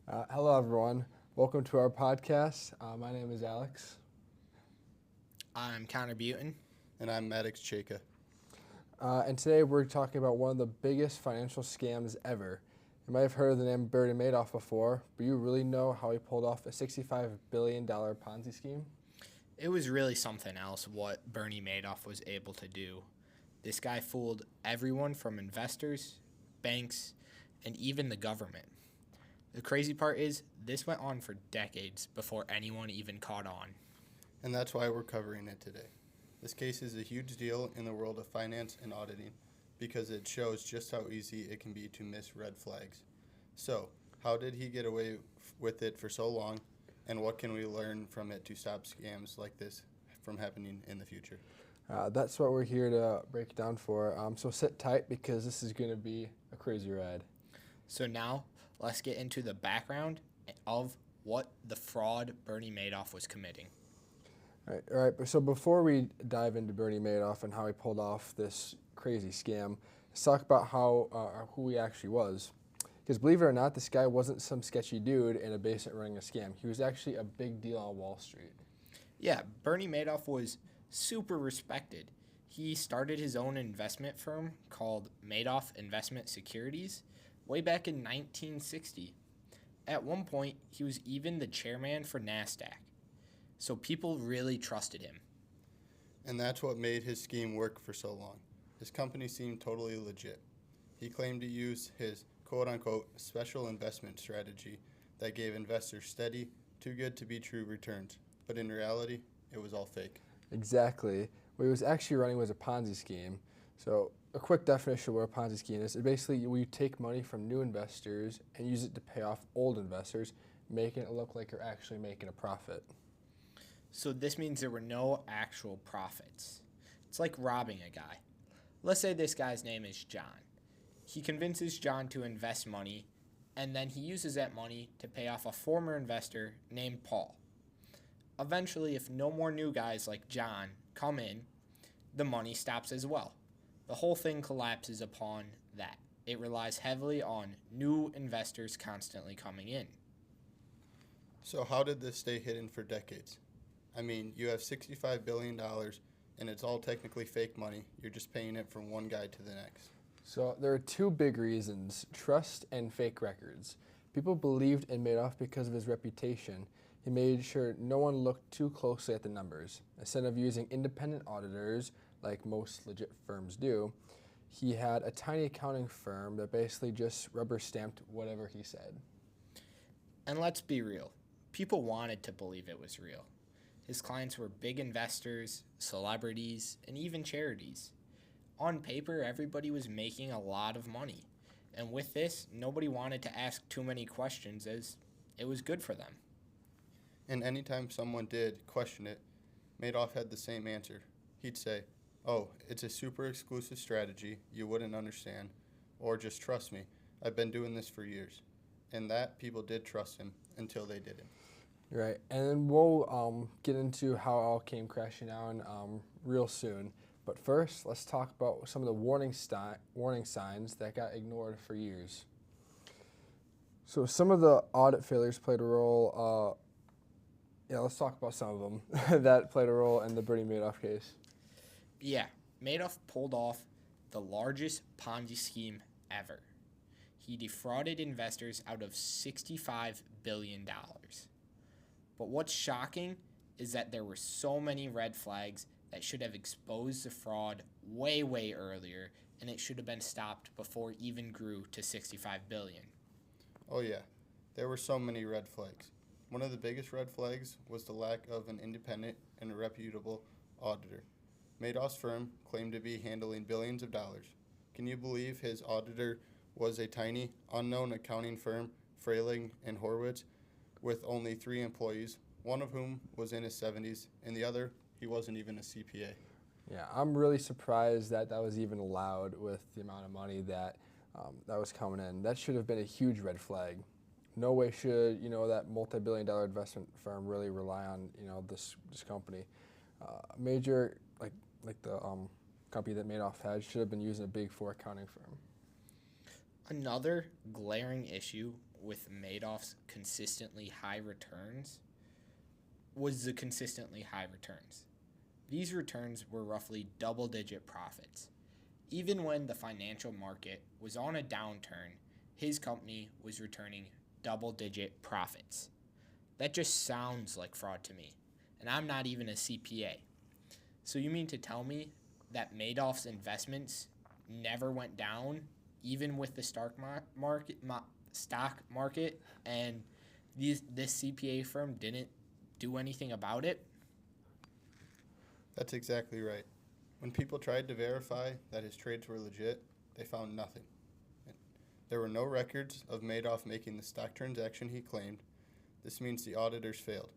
Hello, everyone. Welcome to our podcast. My name is Alex. I'm Connor Butin. And I'm Maddox. And today we're talking about one of the biggest financial scams ever. You might have heard of the name Bernie Madoff before, but you really know how he pulled off a $65 billion Ponzi scheme? It was really something else what Bernie Madoff was able to do. This guy fooled everyone from investors, banks, and even the government. The crazy part is, this went on for decades before anyone even caught on. And that's why we're covering it today. This case is a huge deal in the world of finance and auditing because it shows just how easy it can be to miss red flags. So, how did he get away with it for so long, and what can we learn from it to stop scams like this from happening in the future? That's what we're here to break down for. So sit tight because this is going to be a crazy ride. So now, let's get into the background of what the fraud Bernie Madoff was committing. All right. So before we dive into Bernie Madoff and how he pulled off this crazy scam, let's talk about who he actually was. Because believe it or not, this guy wasn't some sketchy dude in a basement running a scam. He was actually a big deal on Wall Street. Yeah, Bernie Madoff was super respected. He started his own investment firm called Madoff Investment Securities way back in 1960. At one point, he was even the chairman for NASDAQ. So people really trusted him. And that's what made his scheme work for so long. His company seemed totally legit. He claimed to use his quote-unquote special investment strategy that gave investors steady, too good to be true returns. But in reality, it was all fake. Exactly. What he was actually running was a Ponzi scheme. So a quick definition of what a Ponzi scheme is basically you take money from new investors and use it to pay off old investors, making it look like you're actually making a profit. So this means there were no actual profits. It's like robbing a guy. Let's say this guy's name is John. He convinces John to invest money, and then he uses that money to pay off a former investor named Paul. Eventually, if no more new guys like John come in, the money stops as well. The whole thing collapses upon that. It relies heavily on new investors constantly coming in. So how did this stay hidden for decades? I mean, you have $65 billion, and it's all technically fake money. You're just paying it from one guy to the next. So there are two big reasons, trust and fake records. People believed in Madoff because of his reputation. He made sure no one looked too closely at the numbers. Instead of using independent auditors, like most legit firms do, he had a tiny accounting firm that basically just rubber stamped whatever he said. And let's be real, people wanted to believe it was real. His clients were big investors, celebrities, and even charities. On paper, everybody was making a lot of money. And with this, nobody wanted to ask too many questions as it was good for them. And anytime someone did question it, Madoff had the same answer. He'd say, "Oh, it's a super exclusive strategy you wouldn't understand," or "just trust me, I've been doing this for years." And that people did trust him until they didn't. Right, and then we'll get into how it all came crashing down real soon. But first, let's talk about some of the warning signs that got ignored for years. So some of the audit failures played a role. Let's talk about some of them that played a role in the Bernie Madoff case. Yeah, Madoff pulled off the largest Ponzi scheme ever. He defrauded investors out of $65 billion. But what's shocking is that there were so many red flags that should have exposed the fraud way, way earlier, and it should have been stopped before it even grew to $65 billion. Oh yeah, there were so many red flags. One of the biggest red flags was the lack of an independent and reputable auditor. Madoff's firm claimed to be handling billions of dollars. Can you believe his auditor was a tiny, unknown accounting firm, Frayling and Horwitz, with only 3 employees, one of whom was in his 70s, and the other, he wasn't even a CPA. Yeah, I'm really surprised that was even allowed with the amount of money that was coming in. That should have been a huge red flag. No way should that multi-billion-dollar investment firm really rely on this company. Major like the company that Madoff had should have been using a Big Four accounting firm. Another glaring issue with Madoff's consistently high returns was the consistently high returns. These returns were roughly double-digit profits. Even when the financial market was on a downturn, his company was returning double-digit profits. That just sounds like fraud to me, and I'm not even a CPA. So you mean to tell me that Madoff's investments never went down, even with the stock market, and this CPA firm didn't do anything about it? That's exactly right. When people tried to verify that his trades were legit, they found nothing. There were no records of Madoff making the stock transaction he claimed. This means the auditors failed.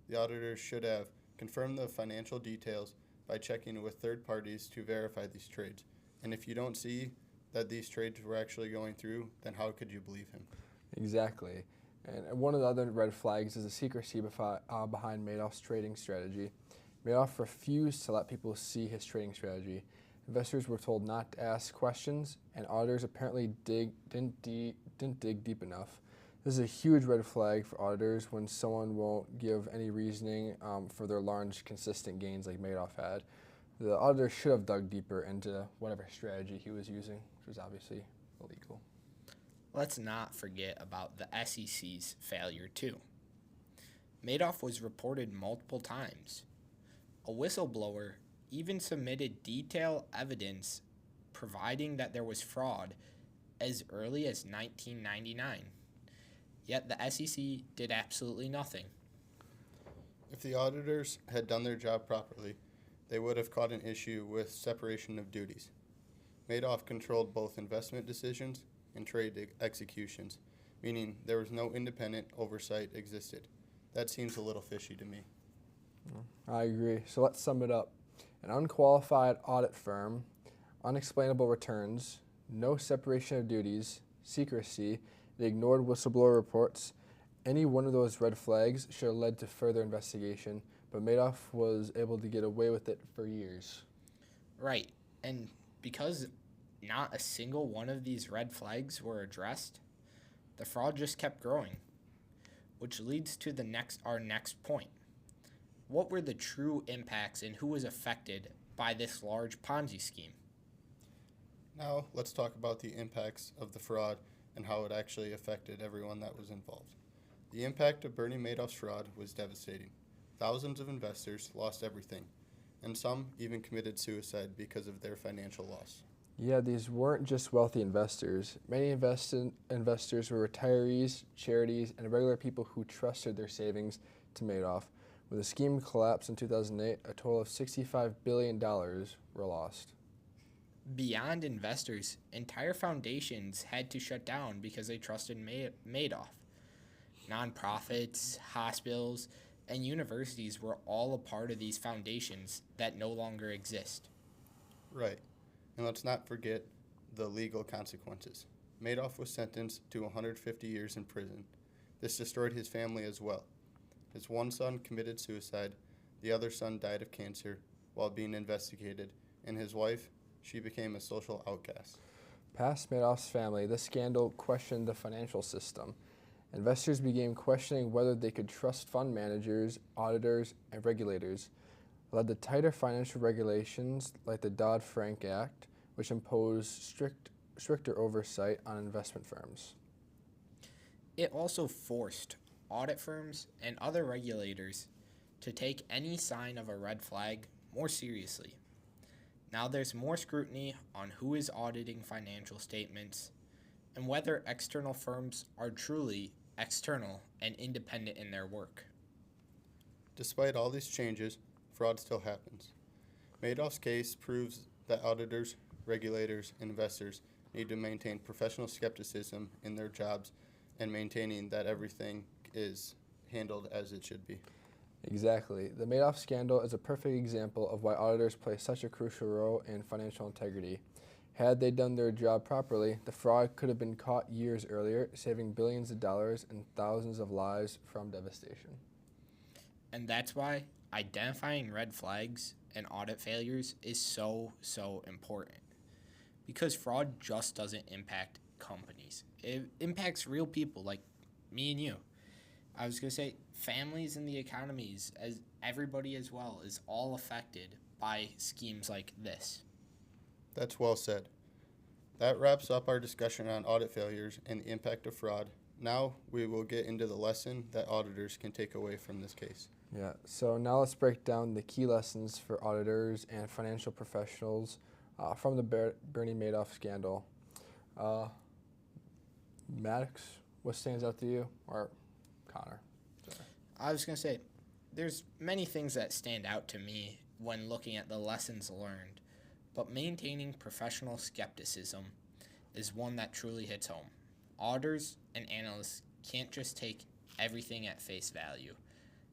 The auditors should have confirmed the financial details by checking with third parties to verify these trades. And if you don't see that these trades were actually going through, then how could you believe him? Exactly. And one of the other red flags is the secrecy behind Madoff's trading strategy. Madoff refused to let people see his trading strategy. Investors were told not to ask questions, and auditors apparently didn't dig deep enough. This is a huge red flag for auditors when someone won't give any reasoning for their large, consistent gains like Madoff had. The auditor should have dug deeper into whatever strategy he was using, which was obviously illegal. Let's not forget about the SEC's failure, too. Madoff was reported multiple times. A whistleblower even submitted detailed evidence providing that there was fraud as early as 1999. Yet the SEC did absolutely nothing. If the auditors had done their job properly, they would have caught an issue with separation of duties. Madoff controlled both investment decisions and trade executions, meaning there was no independent oversight existed. That seems a little fishy to me. I agree. So let's sum it up. An unqualified audit firm, unexplainable returns, no separation of duties, secrecy, they ignored whistleblower reports. Any one of those red flags should have led to further investigation, but Madoff was able to get away with it for years. Right. And because not a single one of these red flags were addressed, the fraud just kept growing, which leads to our next point. What were the true impacts and who was affected by this large Ponzi scheme? Now, let's talk about the impacts of the fraud and how it actually affected everyone that was involved. The impact of Bernie Madoff's fraud was devastating. Thousands of investors lost everything, and some even committed suicide because of their financial loss. Yeah, these weren't just wealthy investors. Many investors were retirees, charities, and regular people who trusted their savings to Madoff. When the scheme collapsed in 2008, a total of $65 billion were lost. Beyond investors, entire foundations had to shut down because they trusted Madoff. Nonprofits, hospitals, and universities were all a part of these foundations that no longer exist. Right. And let's not forget the legal consequences. Madoff was sentenced to 150 years in prison. This destroyed his family as well. His one son committed suicide, the other son died of cancer while being investigated, and his wife, she became a social outcast. Past Madoff's family, this scandal questioned the financial system. Investors began questioning whether they could trust fund managers, auditors, and regulators. It led to tighter financial regulations like the Dodd-Frank Act, which imposed stricter oversight on investment firms. It also forced audit firms and other regulators to take any sign of a red flag more seriously. Now there's more scrutiny on who is auditing financial statements and whether external firms are truly external and independent in their work. Despite all these changes, fraud still happens. Madoff's case proves that auditors, regulators, and investors need to maintain professional skepticism in their jobs and maintaining that everything is handled as it should be. Exactly. The Madoff scandal is a perfect example of why auditors play such a crucial role in financial integrity. Had they done their job properly, the fraud could have been caught years earlier, saving billions of dollars and thousands of lives from devastation. And that's why identifying red flags and audit failures is so important. Because fraud just doesn't impact companies. It impacts real people like me and you. I was going to say families and the economies, as everybody as well, is all affected by schemes like this. That's well said. That wraps up our discussion on audit failures and the impact of fraud. Now we will get into the lesson that auditors can take away from this case. Yeah, so now let's break down the key lessons for auditors and financial professionals from the Bernie Madoff scandal. Maddox, what stands out to you? Or Connor? Sorry. I was going to say, there's many things that stand out to me when looking at the lessons learned, but maintaining professional skepticism is one that truly hits home. Auditors and analysts can't just take everything at face value.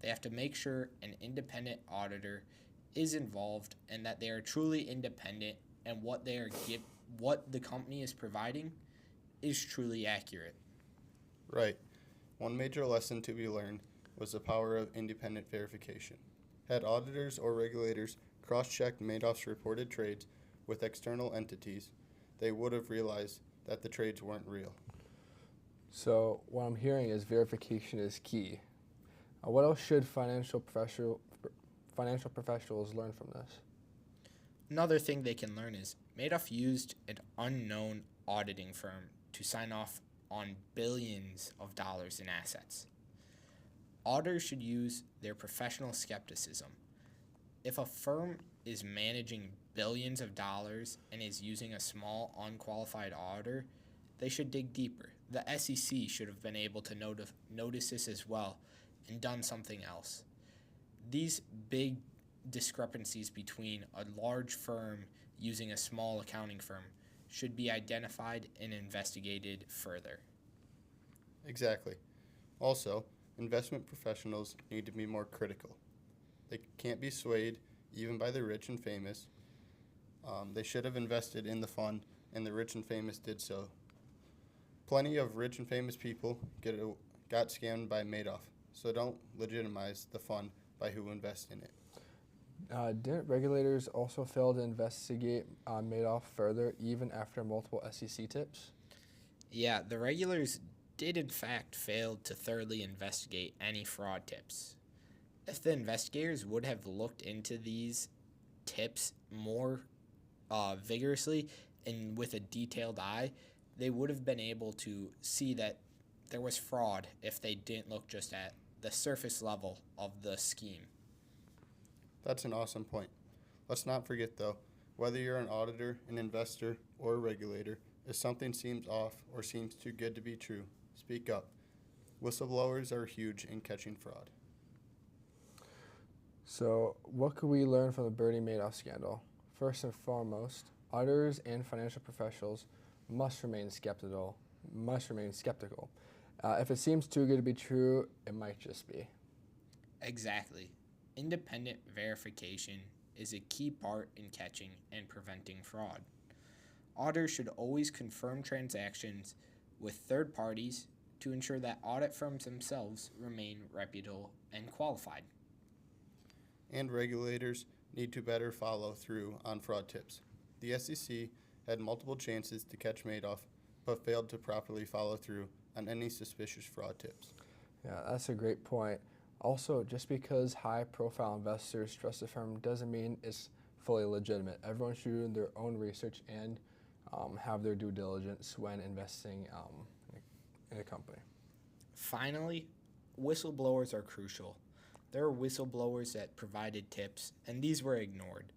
They have to make sure an independent auditor is involved and that they are truly independent and what the company is providing is truly accurate. Right. One major lesson to be learned was the power of independent verification. Had auditors or regulators cross-checked Madoff's reported trades with external entities, they would have realized that the trades weren't real. So what I'm hearing is verification is key. What else should financial professionals learn from this? Another thing they can learn is Madoff used an unknown auditing firm to sign off on billions of dollars in assets. Auditors should use their professional skepticism. If a firm is managing billions of dollars and is using a small, unqualified auditor, they should dig deeper. The SEC should have been able to notice this as well and done something else. These big discrepancies between a large firm using a small accounting firm should be identified and investigated further. Exactly. Also, investment professionals need to be more critical. They can't be swayed even by the rich and famous. They should have invested in the fund, and the rich and famous did so. Plenty of rich and famous people got scammed by Madoff, so don't legitimize the fund by who invests in it. Didn't regulators also fail to investigate Madoff further even after multiple SEC tips? Yeah, the regulators did in fact fail to thoroughly investigate any fraud tips. If the investigators would have looked into these tips more vigorously and with a detailed eye, they would have been able to see that there was fraud if they didn't look just at the surface level of the scheme. That's an awesome point. Let's not forget, though, whether you're an auditor, an investor, or a regulator, if something seems off or seems too good to be true, speak up. Whistleblowers are huge in catching fraud. So what could we learn from the Bernie Madoff scandal? First and foremost, auditors and financial professionals must remain skeptical. If it seems too good to be true, it might just be. Exactly. Independent verification is a key part in catching and preventing fraud. Auditors should always confirm transactions with third parties to ensure that audit firms themselves remain reputable and qualified. And regulators need to better follow through on fraud tips. The SEC had multiple chances to catch Madoff, but failed to properly follow through on any suspicious fraud tips. Yeah, that's a great point. Also, just because high-profile investors trust a firm doesn't mean it's fully legitimate. Everyone should do their own research and have their due diligence when investing in a company. Finally, whistleblowers are crucial. There are whistleblowers that provided tips, and these were ignored.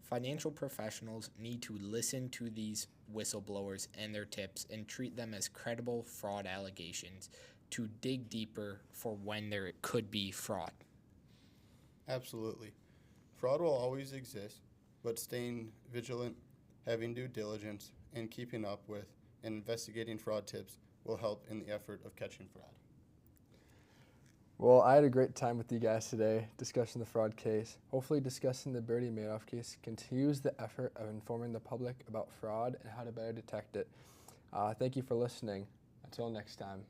Financial professionals need to listen to these whistleblowers and their tips and treat them as credible fraud allegations to dig deeper for when there could be fraud. Absolutely. Fraud will always exist, but staying vigilant, having due diligence, and keeping up with and investigating fraud tips will help in the effort of catching fraud. Well, I had a great time with you guys today discussing the fraud case. Hopefully discussing the Bernie Madoff case continues the effort of informing the public about fraud and how to better detect it. Thank you for listening. Until next time.